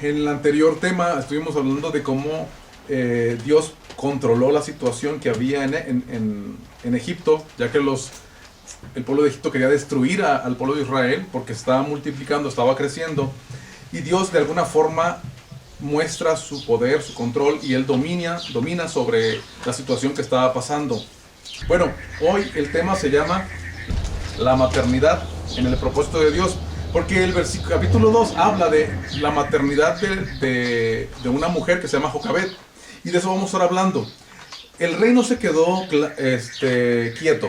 En el anterior tema estuvimos hablando de cómo Dios controló la situación que había en Egipto, ya que el pueblo de Egipto quería destruir al pueblo de Israel porque estaba multiplicando, estaba creciendo, y Dios de alguna forma muestra su poder, su control, y Él domina sobre la situación que estaba pasando. Bueno, hoy el tema se llama la maternidad en el propósito de Dios, porque el capítulo 2 habla de la maternidad de una mujer que se llama Jocabed, y de eso vamos a estar hablando. El rey no se quedó quieto,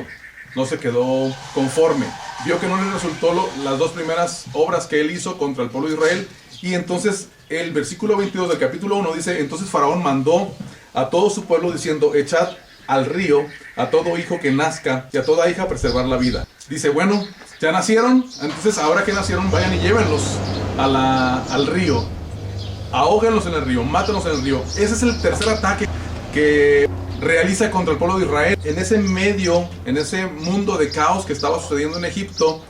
no se quedó conforme, vio que no le resultó las dos primeras obras que él hizo contra el pueblo de Israel, y entonces el versículo 22 del capítulo 1 dice: entonces Faraón mandó a todo su pueblo diciendo: echad al río a todo hijo que nazca y a toda hija preservar la vida. Dice, bueno, ya nacieron, entonces ahora que nacieron vayan y llévenlos al río, ahóguenlos en el río, mátenlos en el río. Ese es el tercer ataque que realiza contra el pueblo de Israel. En ese medio, en ese mundo de caos que estaba sucediendo en Egipto,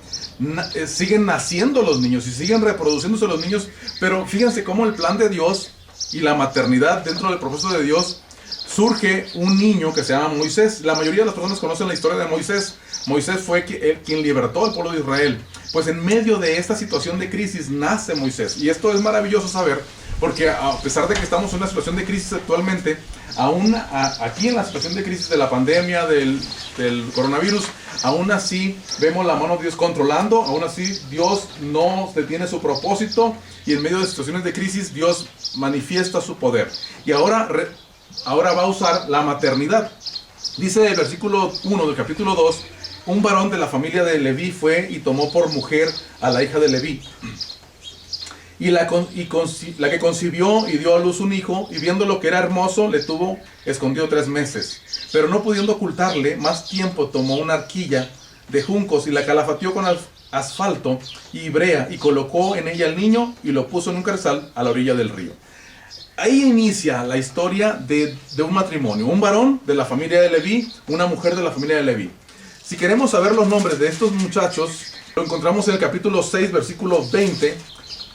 siguen naciendo los niños y siguen reproduciéndose los niños, pero fíjense cómo el plan de Dios y la maternidad dentro del propósito de Dios. Surge un niño que se llama Moisés. La mayoría de las personas conocen la historia de Moisés. Moisés fue quien libertó al pueblo de Israel. Pues en medio de esta situación de crisis nace Moisés. Y esto es maravilloso saber, porque a pesar de que estamos en una situación de crisis actualmente, aún aquí en la situación de crisis de la pandemia, del coronavirus, aún así vemos la mano de Dios controlando, aún así Dios no detiene su propósito, y en medio de situaciones de crisis Dios manifiesta su poder. Y ahora va a usar la maternidad. Dice el versículo 1 del capítulo 2: un varón de la familia de Leví fue y tomó por mujer a la hija de Leví. Y la que concibió y dio a luz un hijo, y viendo lo que era hermoso, le tuvo escondido 3 meses. Pero no pudiendo ocultarle más tiempo, tomó una arquilla de juncos y la calafateó con asfalto y brea, y colocó en ella al niño y lo puso en un zarzal a la orilla del río. Ahí inicia la historia de un matrimonio. Un varón de la familia de Leví, una mujer de la familia de Leví. Si queremos saber los nombres de estos muchachos, lo encontramos en el capítulo 6, versículo 20.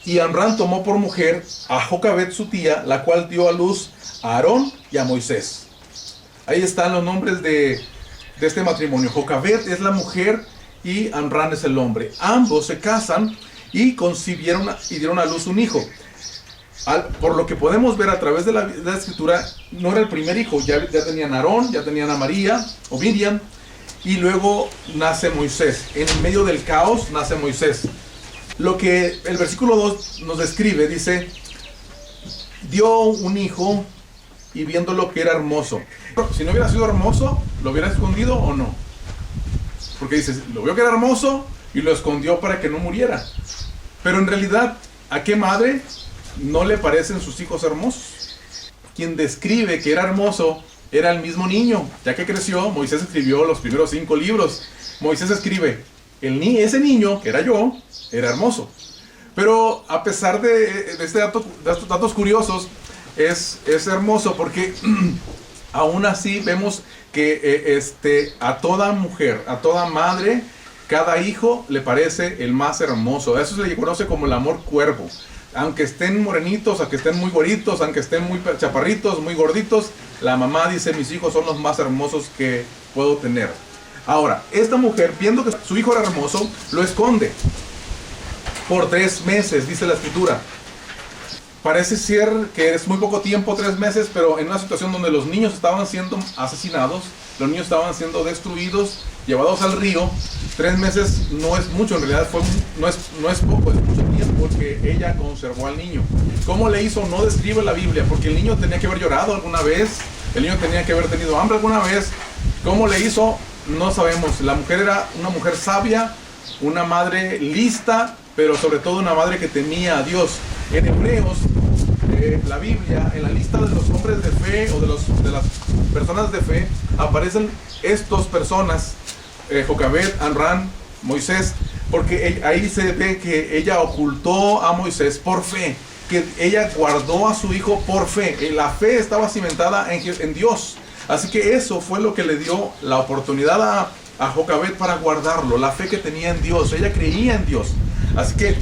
Y Amram tomó por mujer a Jocabed su tía, la cual dio a luz a Aarón y a Moisés. Ahí están los nombres de este matrimonio. Jocabed es la mujer y Amram es el hombre. Ambos se casan y concibieron y dieron a luz un hijo. Por lo que podemos ver a través de la escritura, no era el primer hijo. Ya tenían a Aarón, ya tenían a María o Miriam, y luego nace Moisés. En medio del caos nace Moisés. Lo que el versículo 2 nos describe, dice: dio un hijo y viendo lo que era hermoso. Si no hubiera sido hermoso, ¿lo hubiera escondido o no? Porque dice, lo vio que era hermoso y lo escondió para que no muriera. Pero en realidad, ¿a qué madre no le parecen sus hijos hermosos? Quien describe que era hermoso era el mismo niño. Ya que creció, Moisés escribió los primeros 5 libros. Moisés escribe: ese niño, que era yo, era hermoso. Pero a pesar de estos datos curiosos, es hermoso porque aún así vemos que a toda mujer, a toda madre, cada hijo le parece el más hermoso. Eso se le conoce como el amor cuervo. Aunque estén morenitos, aunque estén muy güeritos, aunque estén muy chaparritos, muy gorditos, la mamá dice: mis hijos son los más hermosos que puedo tener. Ahora, esta mujer, viendo que su hijo era hermoso, lo esconde por 3 meses, dice la escritura. Parece ser que es muy poco tiempo, 3 meses, pero en una situación donde los niños estaban siendo asesinados, los niños estaban siendo destruidos, llevados al río. 3 meses no es mucho, en realidad no es poco, es mucho tiempo que ella conservó al niño. ¿Cómo le hizo? No describe la Biblia, porque el niño tenía que haber llorado alguna vez, el niño tenía que haber tenido hambre alguna vez. ¿Cómo le hizo? No sabemos. La mujer era una mujer sabia, una madre lista, pero sobre todo una madre que temía a Dios. En Hebreos, la Biblia, en la lista de los hombres de fe o de las personas de fe, aparecen estas personas: Jocabed, Amram, Moisés, porque ahí se ve que ella ocultó a Moisés por fe, que ella guardó a su hijo por fe. La fe estaba cimentada en Dios. Así que eso fue lo que le dio la oportunidad a Jocabed para guardarlo, la fe que tenía en Dios. Ella creía en Dios. Así que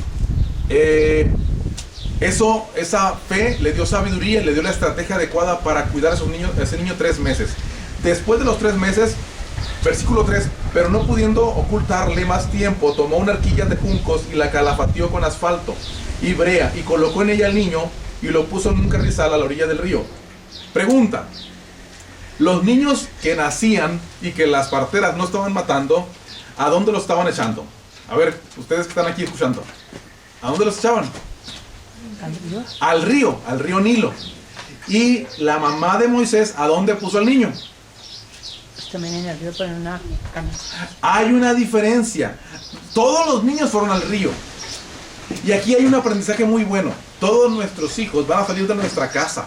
Esa fe le dio sabiduría y le dio la estrategia adecuada para cuidar a ese niño 3 meses. Después de los 3 meses, versículo 3, pero no pudiendo ocultarle más tiempo, tomó una arquilla de juncos y la calafateó con asfalto y brea y colocó en ella al niño y lo puso en un carrizal a la orilla del río. Pregunta: los niños que nacían y que las parteras no estaban matando, ¿a dónde los estaban echando? A ver, ustedes que están aquí escuchando, ¿a dónde los echaban? Al río Nilo. Y la mamá de Moisés, ¿a dónde puso al niño? Pues también en el río, pero en una cama. Hay una diferencia. Todos los niños fueron al río. Y aquí hay un aprendizaje muy bueno. Todos nuestros hijos van a salir de nuestra casa.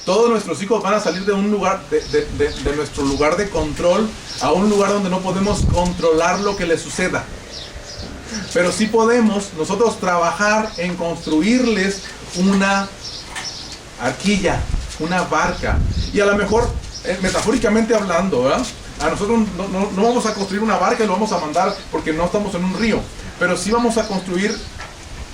Todos nuestros hijos van a salir de un lugar, de nuestro lugar de control, a un lugar donde no podemos controlar lo que les suceda. Pero sí podemos nosotros trabajar en construirles una arquilla, una barca. Y a lo mejor, metafóricamente hablando, ¿verdad? A nosotros no vamos a construir una barca y lo vamos a mandar porque no estamos en un río. Pero sí vamos a construir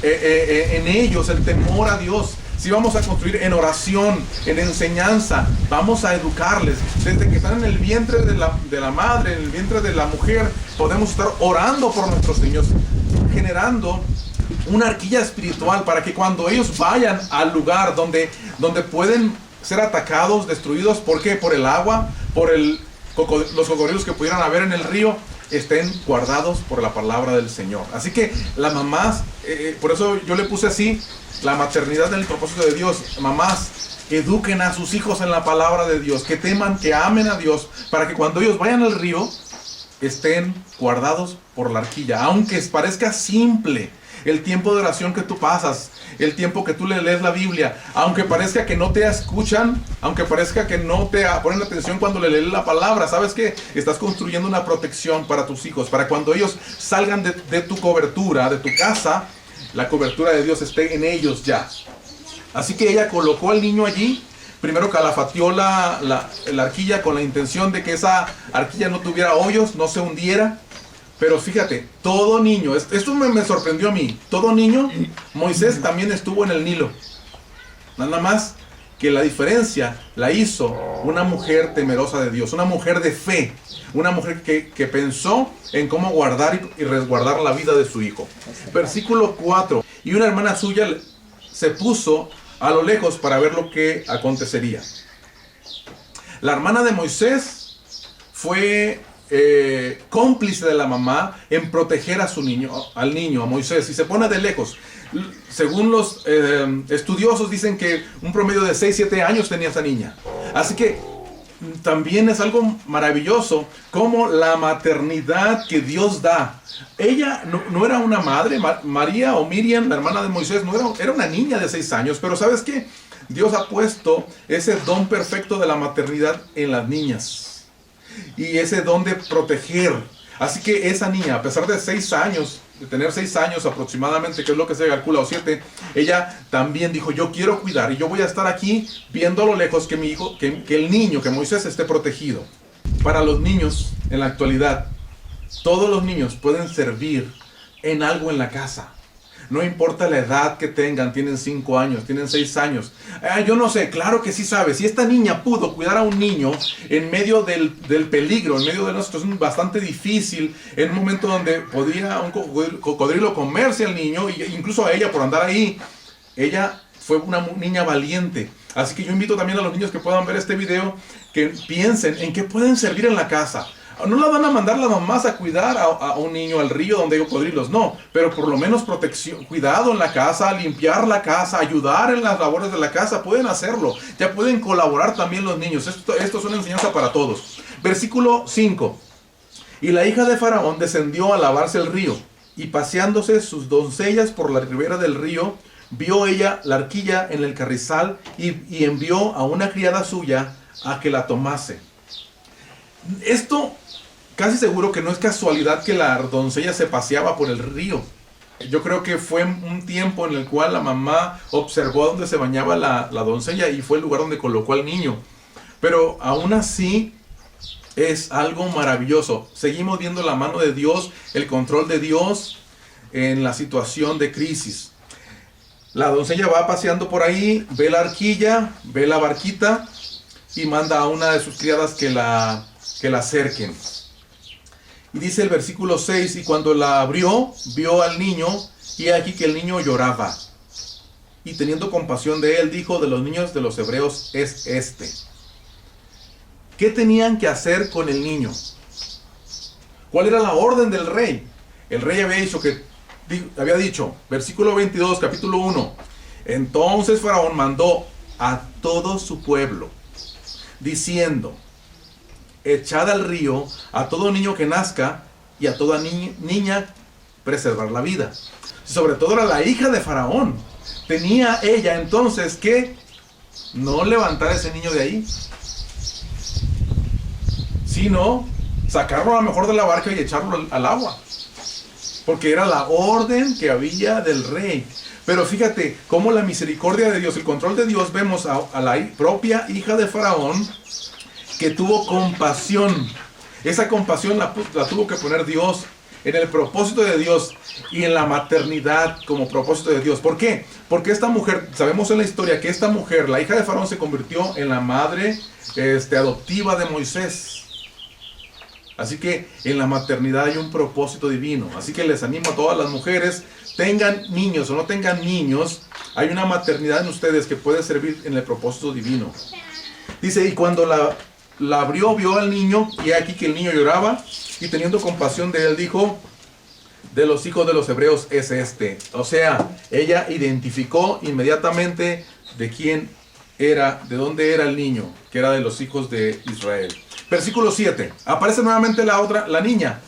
en ellos el temor a Dios. Sí vamos a construir en oración, en enseñanza. Vamos a educarles. Desde que están en el vientre de la madre, en el vientre de la mujer, podemos estar orando por nuestros niños, generando una arquilla espiritual para que cuando ellos vayan al lugar donde pueden ser atacados, destruidos, ¿por qué? Por el agua, por los cocodrilos que pudieran haber en el río, estén guardados por la palabra del Señor. Así que las mamás, por eso yo le puse así, la maternidad en el propósito de Dios. Mamás, eduquen a sus hijos en la palabra de Dios, que teman, que amen a Dios, para que cuando ellos vayan al río, estén guardados por la arquilla. Aunque parezca simple el tiempo de oración que tú pasas, el tiempo que tú le lees la Biblia, aunque parezca que no te escuchan, aunque parezca que no te ponen atención cuando le lees la palabra, ¿sabes qué? Estás construyendo una protección para tus hijos, para cuando ellos salgan de tu cobertura, de tu casa, la cobertura de Dios esté en ellos ya. Así que ella colocó al niño allí. Primero calafateó la arquilla con la intención de que esa arquilla no tuviera hoyos, no se hundiera. Pero fíjate, todo niño, esto me sorprendió a mí, todo niño, Moisés también estuvo en el Nilo. Nada más que la diferencia la hizo una mujer temerosa de Dios, una mujer de fe, una mujer que pensó en cómo guardar y resguardar la vida de su hijo. Versículo 4, y una hermana suya se puso a lo lejos para ver lo que acontecería. La hermana de Moisés fue cómplice de la mamá en proteger a al niño, a Moisés, y se pone de lejos. Según los estudiosos dicen que un promedio de 6-7 años tenía esa niña. Así que también es algo maravilloso como la maternidad que Dios da. Ella no era una madre, María o Miriam, la hermana de Moisés, era una niña de 6 años, pero ¿sabes qué? Dios ha puesto ese don perfecto de la maternidad en las niñas. Y ese don de proteger. Así que esa niña, a pesar de 6 años, de tener 6 años aproximadamente, que es lo que se calcula, o 7, ella también dijo, yo quiero cuidar y yo voy a estar aquí viendo a lo lejos que mi hijo, que el niño, que Moisés esté protegido. Para los niños, en la actualidad, todos los niños pueden servir en algo en la casa. No importa la edad que tengan, tienen 5 años, tienen 6 años. Yo no sé, claro que sí sabes. Si esta niña pudo cuidar a un niño en medio del peligro, en medio de una situación bastante difícil, en un momento donde podía un cocodrilo comerse al niño, e incluso a ella por andar ahí, ella fue una niña valiente. Así que yo invito también a los niños que puedan ver este video, que piensen en qué pueden servir en la casa. No la van a mandar las mamás a cuidar a un niño al río donde hay cocodrilos, no. Pero por lo menos protección, cuidado en la casa, limpiar la casa, ayudar en las labores de la casa, pueden hacerlo. Ya pueden colaborar también los niños. Esto es una enseñanza para todos. Versículo 5. Y la hija de Faraón descendió a lavarse el río, y paseándose sus doncellas por la ribera del río, vio ella la arquilla en el carrizal y envió a una criada suya a que la tomase. Esto casi seguro que no es casualidad que la doncella se paseaba por el río. Yo creo que fue un tiempo en el cual la mamá observó dónde se bañaba la doncella y fue el lugar donde colocó al niño. Pero aún así es algo maravilloso. Seguimos viendo la mano de Dios, el control de Dios en la situación de crisis. La doncella va paseando por ahí, ve la arquilla, ve la barquita y manda a una de sus criadas que la acerquen. Y dice el versículo 6, y cuando la abrió, vio al niño, y aquí que el niño lloraba. Y teniendo compasión de él, dijo, de los niños de los hebreos es este. ¿Qué tenían que hacer con el niño? ¿Cuál era la orden del rey? El rey había dicho, versículo 22, capítulo 1. Entonces Faraón mandó a todo su pueblo, diciendo, echad al río a todo niño que nazca y a toda niña preservar la vida. Sobre todo era la hija de Faraón. Tenía ella entonces que no levantar a ese niño de ahí, sino sacarlo a lo mejor de la barca y echarlo al agua. Porque era la orden que había del rey. Pero fíjate cómo la misericordia de Dios, el control de Dios, vemos a la propia hija de Faraón que tuvo compasión. Esa compasión la tuvo que poner Dios en el propósito de Dios y en la maternidad como propósito de Dios. ¿Por qué? Porque esta mujer, sabemos en la historia que esta mujer, la hija de Faraón, se convirtió en la madre adoptiva de Moisés. Así que en la maternidad hay un propósito divino. Así que les animo a todas las mujeres, tengan niños o no tengan niños, hay una maternidad en ustedes que puede servir en el propósito divino. Dice, y cuando la abrió, vio al niño, y aquí que el niño lloraba, y teniendo compasión de él, dijo, de los hijos de los hebreos es este. O sea, ella identificó inmediatamente de quién era, de dónde era el niño, que era de los hijos de Israel. Versículo 7. Aparece nuevamente la niña,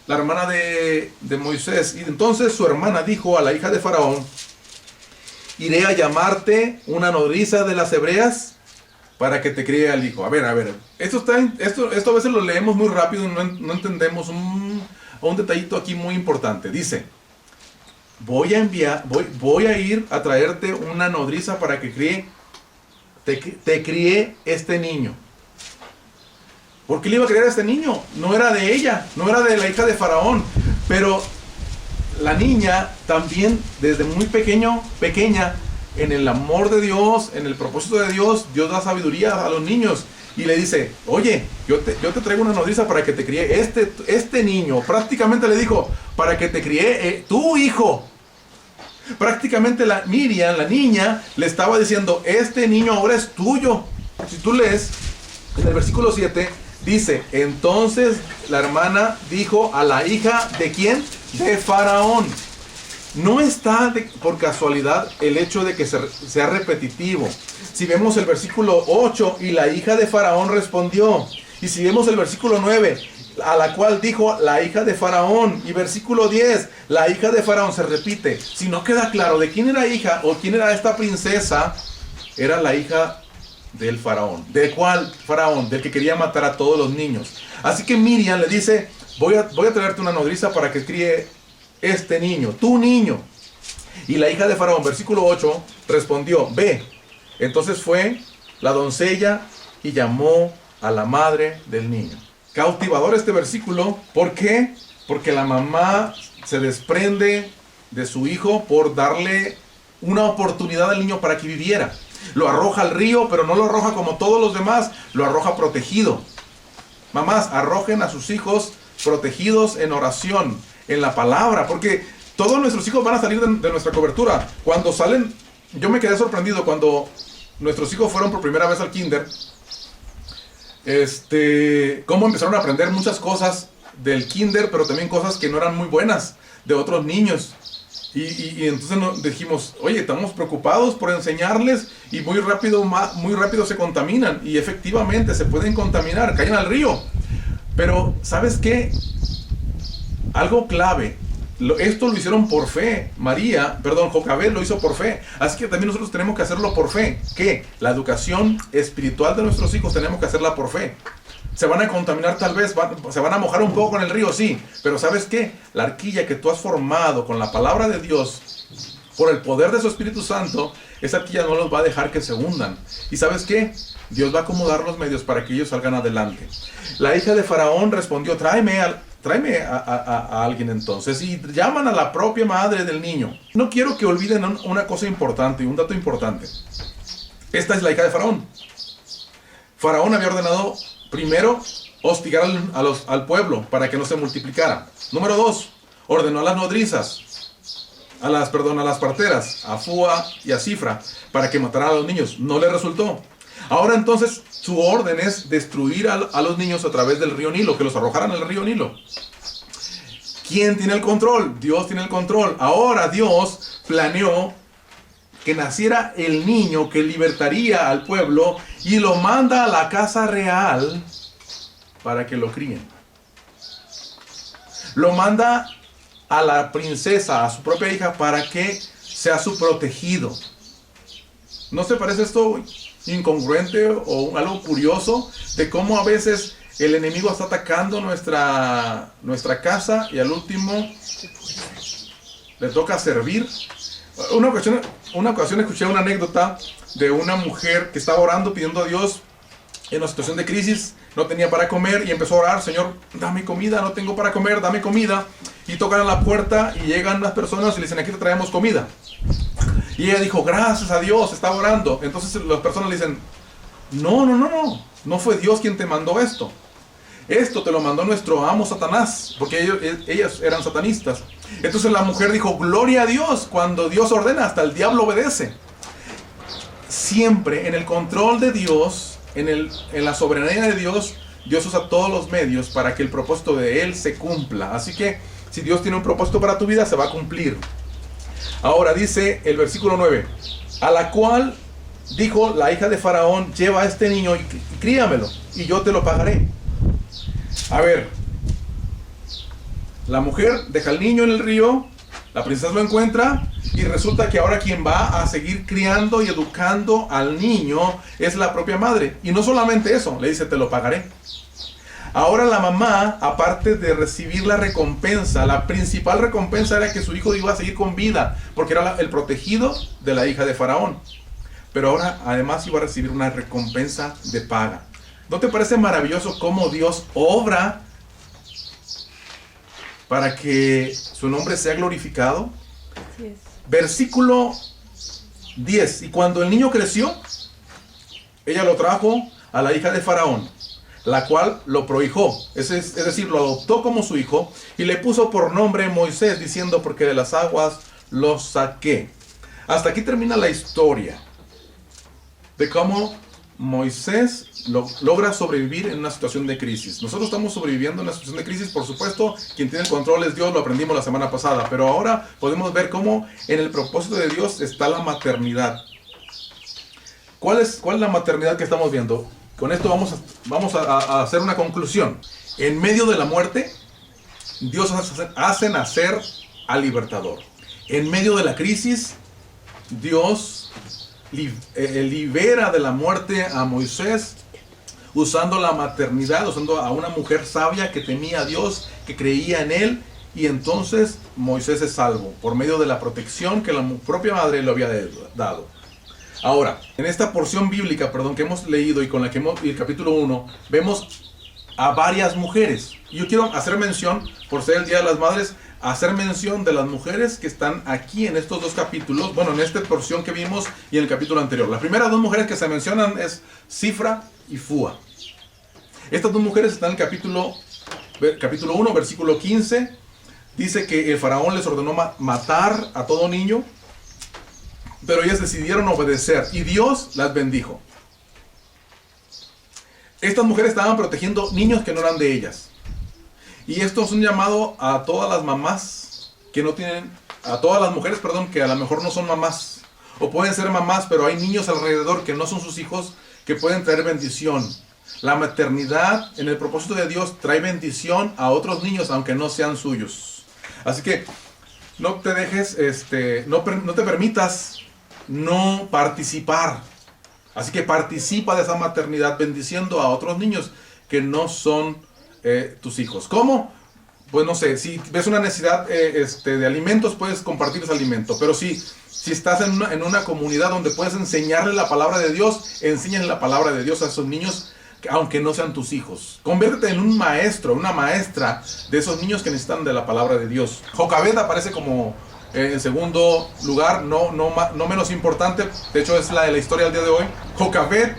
la hermana de Moisés. Y entonces su hermana dijo a la hija de Faraón, iré a llamarte una nodriza de las hebreas para que te críe al hijo. A ver. Esto a veces lo leemos muy rápido y no entendemos un detallito aquí muy importante. Dice, voy a ir a traerte una nodriza para que te críe este niño. ¿Por qué le iba a criar a este niño? No era de ella, no era de la hija de Faraón. Pero la niña también, desde muy pequeña, en el amor de Dios, en el propósito de Dios, Dios da sabiduría a los niños. Y le dice, oye, yo te traigo una nodriza para que te críe este niño. Prácticamente le dijo, para que te críe tu hijo. Prácticamente Miriam, la niña, le estaba diciendo, este niño ahora es tuyo. Si tú lees en el versículo 7, dice, entonces la hermana dijo a la hija, ¿de quién? De Faraón. No está por casualidad el hecho de que sea repetitivo. Si vemos el versículo 8, y la hija de Faraón respondió. Y si vemos el versículo 9, a la cual dijo la hija de Faraón. Y versículo 10, la hija de Faraón, se repite. Si no queda claro de quién era hija o quién era esta princesa, era la hija del Faraón. ¿De cuál Faraón? Del que quería matar a todos los niños. Así que Miriam le dice, voy a traerte una nodriza para que críe este niño, tu niño. Y la hija de Faraón, versículo 8, respondió, ve. Entonces fue la doncella y llamó a la madre del niño. Cautivador este versículo. ¿Por qué? Porque la mamá se desprende de su hijo por darle una oportunidad al niño para que viviera. Lo arroja al río, pero no lo arroja como todos los demás, lo arroja protegido. Mamás, arrojen a sus hijos protegidos en oración, en la palabra, porque todos nuestros hijos van a salir de nuestra cobertura. Cuando salen, yo me quedé sorprendido cuando nuestros hijos fueron por primera vez al kinder, cómo empezaron a aprender muchas cosas del kinder, pero también cosas que no eran muy buenas de otros niños. Y entonces nos dijimos, oye, estamos preocupados por enseñarles y muy rápido se contaminan. Y efectivamente se pueden contaminar, caen al río. Pero, ¿sabes qué? Algo clave. Esto lo hicieron por fe. Jocabet lo hizo por fe. Así que también nosotros tenemos que hacerlo por fe. ¿Qué? La educación espiritual de nuestros hijos tenemos que hacerla por fe. Se van a contaminar tal vez, se van a mojar un poco en el río, sí. Pero ¿sabes qué? La arquilla que tú has formado con la palabra de Dios, por el poder de su Espíritu Santo, esa arquilla no los va a dejar que se hundan. ¿Y sabes qué? Dios va a acomodar los medios para que ellos salgan adelante. La hija de Faraón respondió, tráeme tráeme a alguien entonces. Y llaman a la propia madre del niño. No quiero que olviden una cosa importante, un dato importante. Esta es la hija de Faraón. Faraón había ordenado primero hostigar al pueblo para que no se multiplicara. Número 2, ordenó a las nodrizas, a las parteras, a Fua y a Cifra, para que mataran a los niños. No le resultó. Ahora entonces su orden es destruir a los niños a través del río Nilo, que los arrojaran al río Nilo. ¿Quién tiene el control? Dios tiene el control. Ahora Dios planeó que naciera el niño que libertaría al pueblo y lo manda a la casa real para que lo críen. Lo manda a la princesa, a su propia hija, para que sea su protegido. ¿No se parece esto incongruente o algo curioso de cómo a veces el enemigo está atacando nuestra casa y al último le toca servir? Una ocasión escuché una anécdota de una mujer que estaba orando pidiendo a Dios en una situación de crisis. No tenía para comer y empezó a orar: Señor, dame comida, no tengo para comer, dame comida. Y tocan a la puerta y llegan unas personas y le dicen: aquí te traemos comida. Y ella dijo: gracias a Dios, estaba orando. Entonces las personas le dicen: no fue Dios quien te mandó esto. Esto te lo mandó nuestro amo Satanás, porque ellas eran satanistas. Entonces la mujer dijo: gloria a Dios, cuando Dios ordena hasta el diablo obedece. Siempre en el control de Dios, en la soberanía de Dios, Dios usa todos los medios para que el propósito de Él se cumpla. Así que si Dios tiene un propósito para tu vida, se va a cumplir. Ahora dice el versículo 9: a la cual dijo la hija de Faraón: lleva a este niño y críamelo, y yo te lo pagaré. A ver, la mujer deja al niño en el río, la princesa lo encuentra, y resulta que ahora quien va a seguir criando y educando al niño es la propia madre. Y no solamente eso, le dice: te lo pagaré. Ahora la mamá, aparte de recibir la recompensa, la principal recompensa era que su hijo iba a seguir con vida, porque era el protegido de la hija de Faraón. Pero ahora además iba a recibir una recompensa de paga. ¿No te parece maravilloso cómo Dios obra para que su nombre sea glorificado? Así es. Versículo 10. Y cuando el niño creció, ella lo trajo a la hija de Faraón, la cual lo prohijó, es decir, lo adoptó como su hijo, y le puso por nombre Moisés, diciendo: porque de las aguas lo saqué. Hasta aquí termina la historia de cómo Moisés logra sobrevivir en una situación de crisis. Nosotros estamos sobreviviendo en una situación de crisis, por supuesto. Quien tiene el control es Dios, lo aprendimos la semana pasada, pero ahora podemos ver cómo en el propósito de Dios está la maternidad. ¿Cuál es la maternidad que estamos viendo? Con esto vamos a hacer una conclusión. En medio de la muerte, Dios hace nacer al libertador. En medio de la crisis, Dios libera de la muerte a Moisés, usando la maternidad, usando a una mujer sabia que temía a Dios, que creía en Él, y entonces Moisés es salvo por medio de la protección que la propia madre le había dado. Ahora, en esta porción bíblica, que hemos leído y con la que el capítulo 1, vemos a varias mujeres. Y yo quiero hacer mención, por ser el Día de las Madres, hacer mención de las mujeres que están aquí en estos dos capítulos, bueno, en esta porción que vimos y en el capítulo anterior. Las primeras dos mujeres que se mencionan es Cifra y Fua. Estas dos mujeres están en el capítulo 1, versículo 15. Dice que el faraón les ordenó matar a todo niño, pero ellas decidieron obedecer y Dios las bendijo. Estas mujeres estaban protegiendo niños que no eran de ellas. Y esto es un llamado a todas las mamás que no tienen, a todas las mujeres, que a lo mejor no son mamás, o pueden ser mamás, pero hay niños alrededor que no son sus hijos, que pueden traer bendición. La maternidad en el propósito de Dios trae bendición a otros niños, aunque no sean suyos. Así que no te dejes, no te permitas no participar. Así que participa de esa maternidad bendiciendo a otros niños que no son tus hijos. ¿Cómo? Pues no sé, si ves una necesidad de alimentos, puedes compartir ese alimento. Pero si estás en una comunidad donde puedes enseñarle la palabra de Dios, enséñale la palabra de Dios a esos niños aunque no sean tus hijos. Conviértete en un maestro, una maestra de esos niños que necesitan de la palabra de Dios. Jocabed aparece como en segundo lugar, no menos importante. De hecho, es la de la historia del día de hoy. Jocabed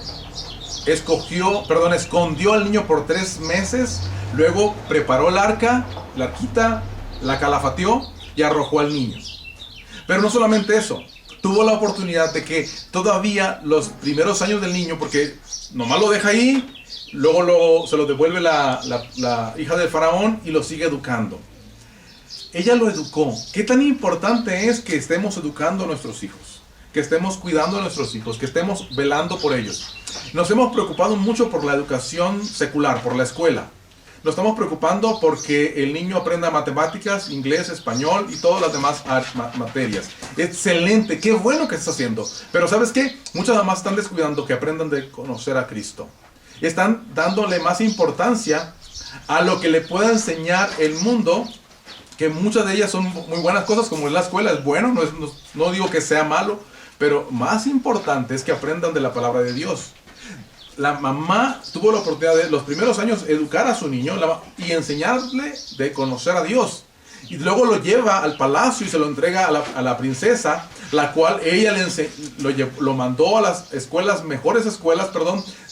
escondió al niño por 3 meses. Luego preparó el arca, la arquita, la calafateó y arrojó al niño. Pero no solamente eso, tuvo la oportunidad de que todavía los primeros años del niño, porque nomás lo deja ahí, luego se lo devuelve la hija del faraón y lo sigue educando. Ella lo educó. ¿Qué tan importante es que estemos educando a nuestros hijos? Que estemos cuidando a nuestros hijos, que estemos velando por ellos. Nos hemos preocupado mucho por la educación secular, por la escuela. Nos estamos preocupando porque el niño aprenda matemáticas, inglés, español y todas las demás materias. Excelente, qué bueno que está haciendo. Pero ¿sabes qué? Muchas mamás están descuidando que aprendan de conocer a Cristo. Están dándole más importancia a lo que le pueda enseñar el mundo, que muchas de ellas son muy buenas cosas, como la escuela es bueno, no digo que sea malo, pero más importante es que aprendan de la palabra de Dios. La mamá tuvo la oportunidad de los primeros años educar a su niño y enseñarle de conocer a Dios. Y luego lo lleva al palacio y se lo entrega a la princesa, la cual ella lo mandó a las mejores escuelas,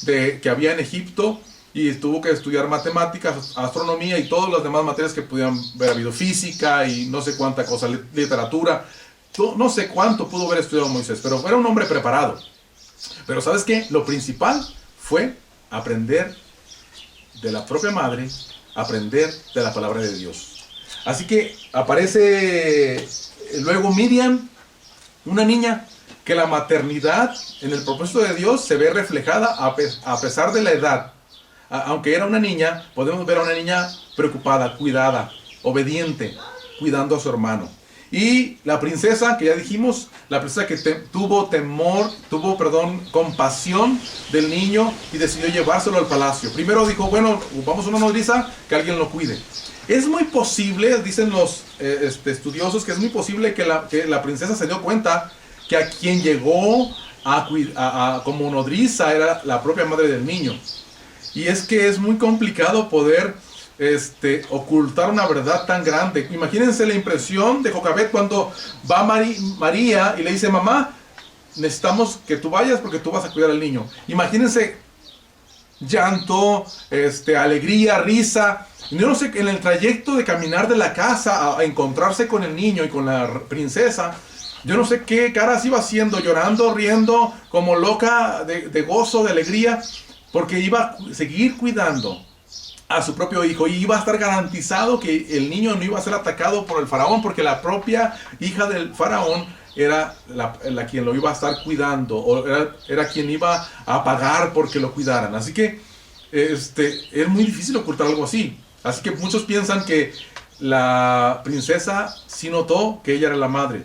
que había en Egipto, y tuvo que estudiar matemáticas, astronomía y todas las demás materias que pudieran haber habido, física y no sé cuánta cosa, literatura. No sé cuánto pudo haber estudiado Moisés, pero era un hombre preparado. Pero ¿sabes qué? Lo principal fue aprender de la propia madre, aprender de la palabra de Dios. Así que aparece luego Miriam, una niña que la maternidad en el propósito de Dios se ve reflejada a pesar de la edad. Aunque era una niña, podemos ver a una niña preocupada, cuidada, obediente, cuidando a su hermano. Y la princesa, que ya dijimos, la princesa que tuvo compasión del niño y decidió llevárselo al palacio. Primero dijo, bueno, vamos a una nodriza, que alguien lo cuide. Es muy posible, dicen los estudiosos, que es muy posible que la princesa se dio cuenta que a quien llegó como nodriza era la propia madre del niño. Y es que es muy complicado poder ocultar una verdad tan grande. Imagínense la impresión de Jocabed cuando va María y le dice, mamá, necesitamos que tú vayas porque tú vas a cuidar al niño. Imagínense llanto, alegría, risa. Yo no sé, en el trayecto de caminar de la casa a encontrarse con el niño y con la princesa, yo no sé qué caras iba haciendo, llorando, riendo, como loca de gozo, de alegría, porque iba a seguir cuidando a su propio hijo y iba a estar garantizado que el niño no iba a ser atacado por el faraón, porque la propia hija del faraón era la quien lo iba a estar cuidando, o era quien iba a pagar porque lo cuidaran. Así que es muy difícil ocultar algo así. Así que muchos piensan que la princesa sí notó que ella era la madre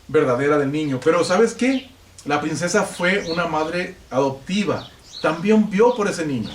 verdadera del niño. Pero ¿sabes qué? La princesa fue una madre adoptiva. También vio por ese niño.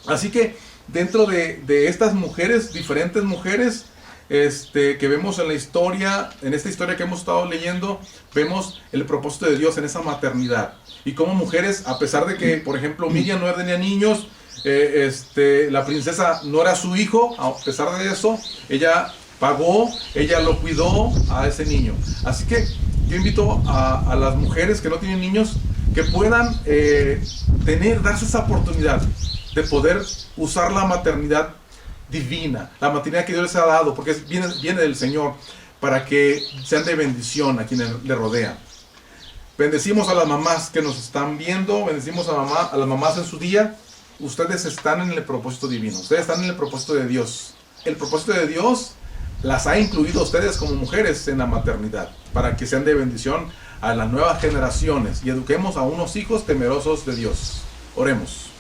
Así que dentro de estas mujeres, diferentes mujeres, que vemos en la historia, en esta historia que hemos estado leyendo, vemos el propósito de Dios en esa maternidad. Y como mujeres, a pesar de que, por ejemplo, Miriam no tenía niños, la princesa no era su hijo, a pesar de eso, ella pagó, ella lo cuidó a ese niño. Así que yo invito a las mujeres que no tienen niños, que puedan darse esa oportunidad de poder usar la maternidad divina, la maternidad que Dios les ha dado, porque viene del Señor, para que sean de bendición a quienes le rodean. Bendecimos a las mamás que nos están viendo, bendecimos a las mamás en su día. Ustedes están en el propósito divino, ustedes están en el propósito de Dios. El propósito de Dios las ha incluido a ustedes como mujeres en la maternidad, para que sean de bendición a las nuevas generaciones y eduquemos a unos hijos temerosos de Dios. Oremos.